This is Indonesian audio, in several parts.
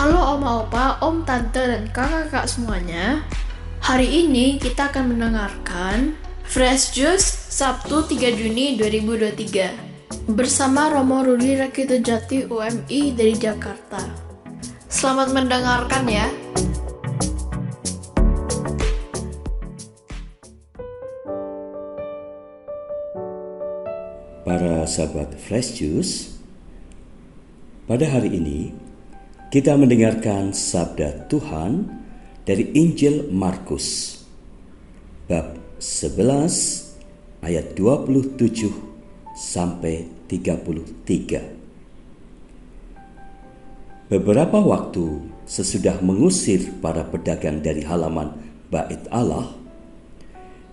Halo oma opa, om tante dan kakak-kakak semuanya. Hari ini kita akan mendengarkan Fresh Juice Sabtu 3 Juni 2023 bersama Romo Rudi Rakitujati UMI dari Jakarta. Selamat mendengarkan ya. Para sahabat Fresh Juice, pada hari ini kita mendengarkan sabda Tuhan dari Injil Markus bab 11 ayat 27 sampai 33. Beberapa waktu sesudah mengusir para pedagang dari halaman Bait Allah,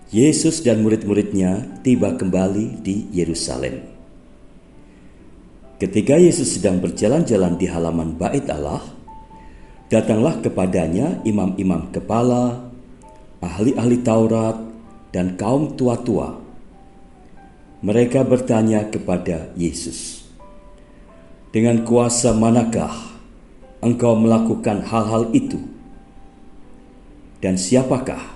Yesus dan murid-muridnya tiba kembali di Yerusalem. Ketika Yesus sedang berjalan-jalan di halaman Bait Allah, datanglah kepadanya imam-imam kepala, ahli-ahli Taurat, dan kaum tua-tua. Mereka bertanya kepada Yesus, "Dengan kuasa manakah Engkau melakukan hal-hal itu? Dan siapakah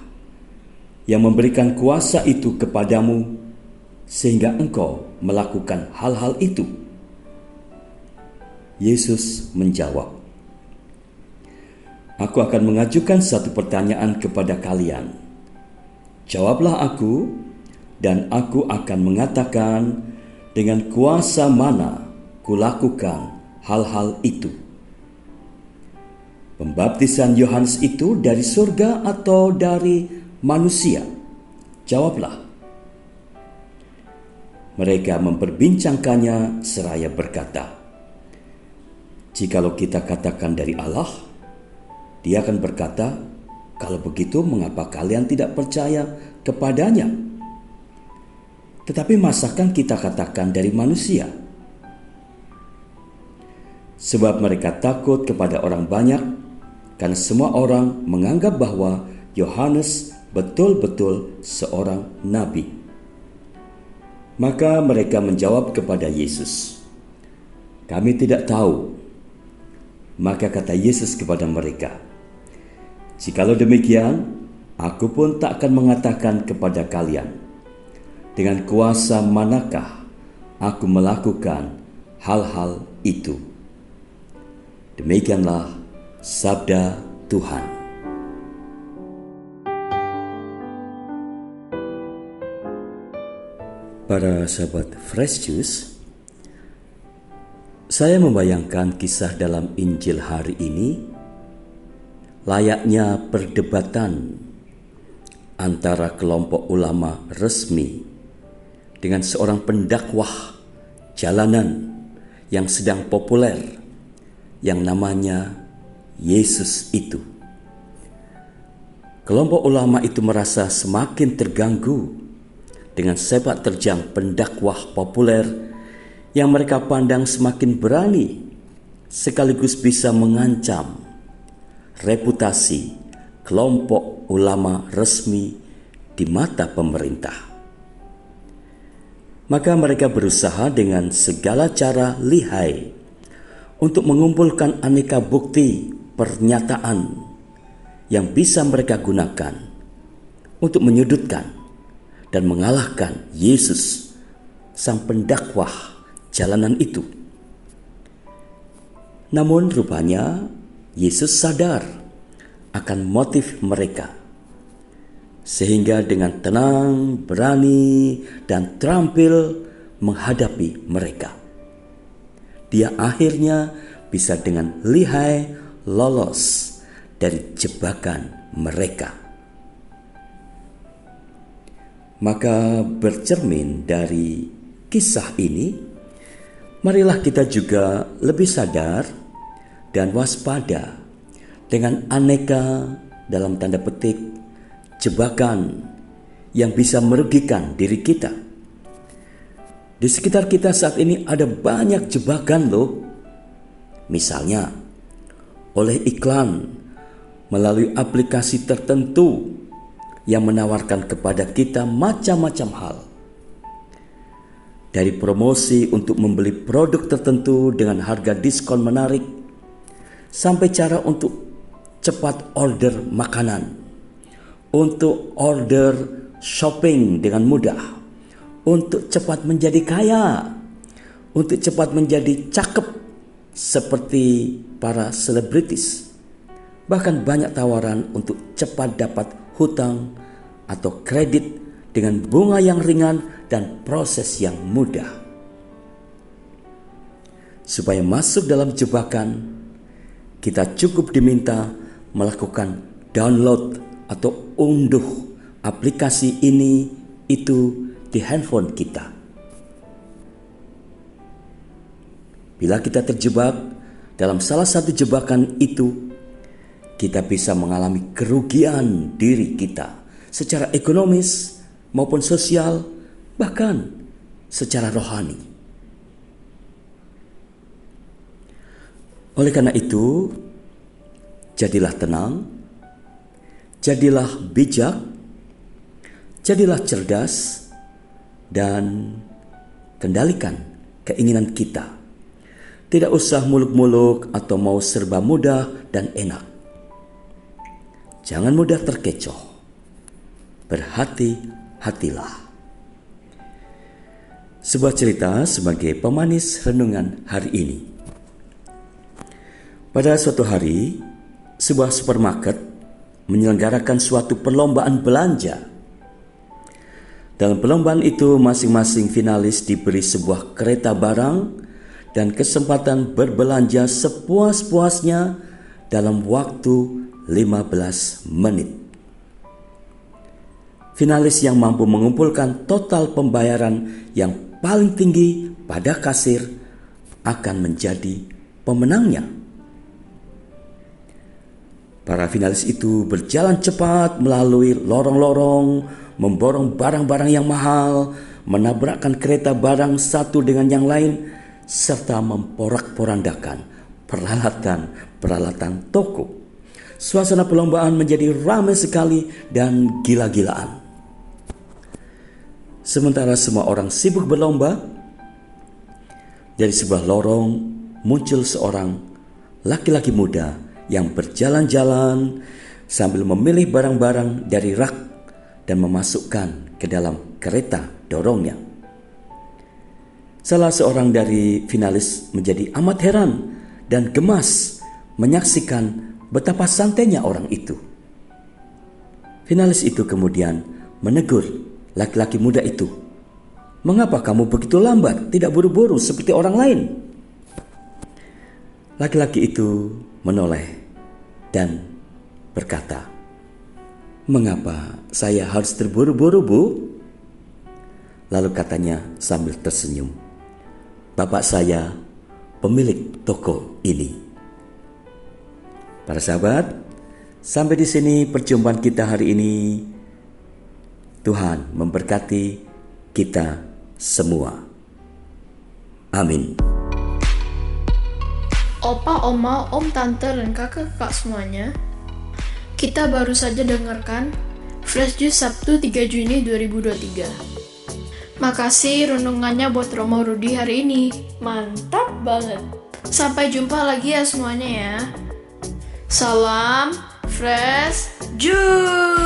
yang memberikan kuasa itu kepadamu sehingga Engkau melakukan hal-hal itu?" Yesus menjawab, "Aku akan mengajukan satu pertanyaan kepada kalian. Jawablah aku, dan aku akan mengatakan dengan kuasa mana kulakukan hal-hal itu. Pembaptisan Yohanes itu dari surga atau dari manusia? Jawablah." Mereka memperbincangkannya seraya berkata, "Jikalau kita katakan dari Allah," dia akan berkata, "Kalau begitu mengapa kalian tidak percaya kepadanya? Tetapi masakan kita katakan dari manusia?" Sebab mereka takut kepada orang banyak, karena semua orang menganggap bahwa Yohanes betul-betul seorang nabi. Maka mereka menjawab kepada Yesus, "Kami tidak tahu." Maka kata Yesus kepada mereka, "Jikalau demikian, aku pun tak akan mengatakan kepada kalian, dengan kuasa manakah aku melakukan hal-hal itu." Demikianlah sabda Tuhan. Para sahabat Fresh Juice, saya membayangkan kisah dalam Injil hari ini layaknya perdebatan antara kelompok ulama resmi dengan seorang pendakwah jalanan yang sedang populer yang namanya Yesus itu. Kelompok ulama itu merasa semakin terganggu dengan sepak terjang pendakwah populer yang mereka pandang semakin berani sekaligus bisa mengancam reputasi kelompok ulama resmi di mata pemerintah. Maka mereka berusaha dengan segala cara lihai untuk mengumpulkan aneka bukti pernyataan yang bisa mereka gunakan untuk menyudutkan dan mengalahkan Yesus, sang pendakwah jalanan itu. Namun rupanya Yesus sadar akan motif mereka, sehingga dengan tenang, berani, dan terampil menghadapi mereka. Dia akhirnya bisa dengan lihai lolos dari jebakan mereka. Maka bercermin dari kisah ini, marilah kita juga lebih sadar dan waspada dengan aneka dalam tanda petik jebakan yang bisa merugikan diri kita. Di sekitar kita saat ini ada banyak jebakan loh. Misalnya oleh iklan melalui aplikasi tertentu yang menawarkan kepada kita macam-macam hal. Dari promosi untuk membeli produk tertentu dengan harga diskon menarik, sampai cara untuk cepat order makanan, untuk order shopping dengan mudah, untuk cepat menjadi kaya, untuk cepat menjadi cakep seperti para selebritis. Bahkan banyak tawaran untuk cepat dapat hutang atau kredit dengan bunga yang ringan dan proses yang mudah. Supaya masuk dalam jebakan, kita cukup diminta melakukan download atau unduh aplikasi ini itu di handphone kita. Bila kita terjebak dalam salah satu jebakan itu, kita bisa mengalami kerugian diri kita secara ekonomis maupun sosial, bahkan secara rohani. Oleh karena itu, jadilah tenang, jadilah bijak, jadilah cerdas, dan kendalikan keinginan kita. Tidak usah muluk-muluk atau mau serba mudah dan enak. Jangan mudah terkecoh. Berhati-hatilah. Sebuah cerita sebagai pemanis renungan hari ini. Pada suatu hari, sebuah supermarket menyelenggarakan suatu perlombaan belanja. Dalam perlombaan itu, masing-masing finalis diberi sebuah kereta barang dan kesempatan berbelanja sepuas-puasnya dalam waktu 15 menit. Finalis yang mampu mengumpulkan total pembayaran yang paling tinggi pada kasir akan menjadi pemenangnya. Para finalis itu berjalan cepat melalui lorong-lorong, memborong barang-barang yang mahal, menabrakkan kereta barang satu dengan yang lain, serta memporak-porandakan peralatan toko. Suasana perlombaan menjadi ramai sekali dan gila-gilaan. Sementara semua orang sibuk berlomba, dari sebuah lorong muncul seorang laki-laki muda yang berjalan-jalan sambil memilih barang-barang dari rak dan memasukkan ke dalam kereta dorongnya. Salah seorang dari finalis menjadi amat heran dan gemas menyaksikan betapa santainya orang itu. Finalis itu kemudian menegur laki-laki muda itu. "Mengapa kamu begitu lambat, tidak buru-buru seperti orang lain?" Laki-laki itu menoleh dan berkata, "Mengapa saya harus terburu-buru, Bu?" Lalu katanya sambil tersenyum, "Bapak saya pemilik toko ini." Para sahabat, sampai di sini perjumpaan kita hari ini. Tuhan memberkati kita semua. Amin. Opa, oma, om, tante, dan kakak-kakak semuanya, kita baru saja dengarkan Fresh Juice Sabtu 3 Juni 2023. Makasih renungannya buat Romo Rudi hari ini. Mantap banget. Sampai jumpa lagi ya semuanya ya. Salam Fresh Juice.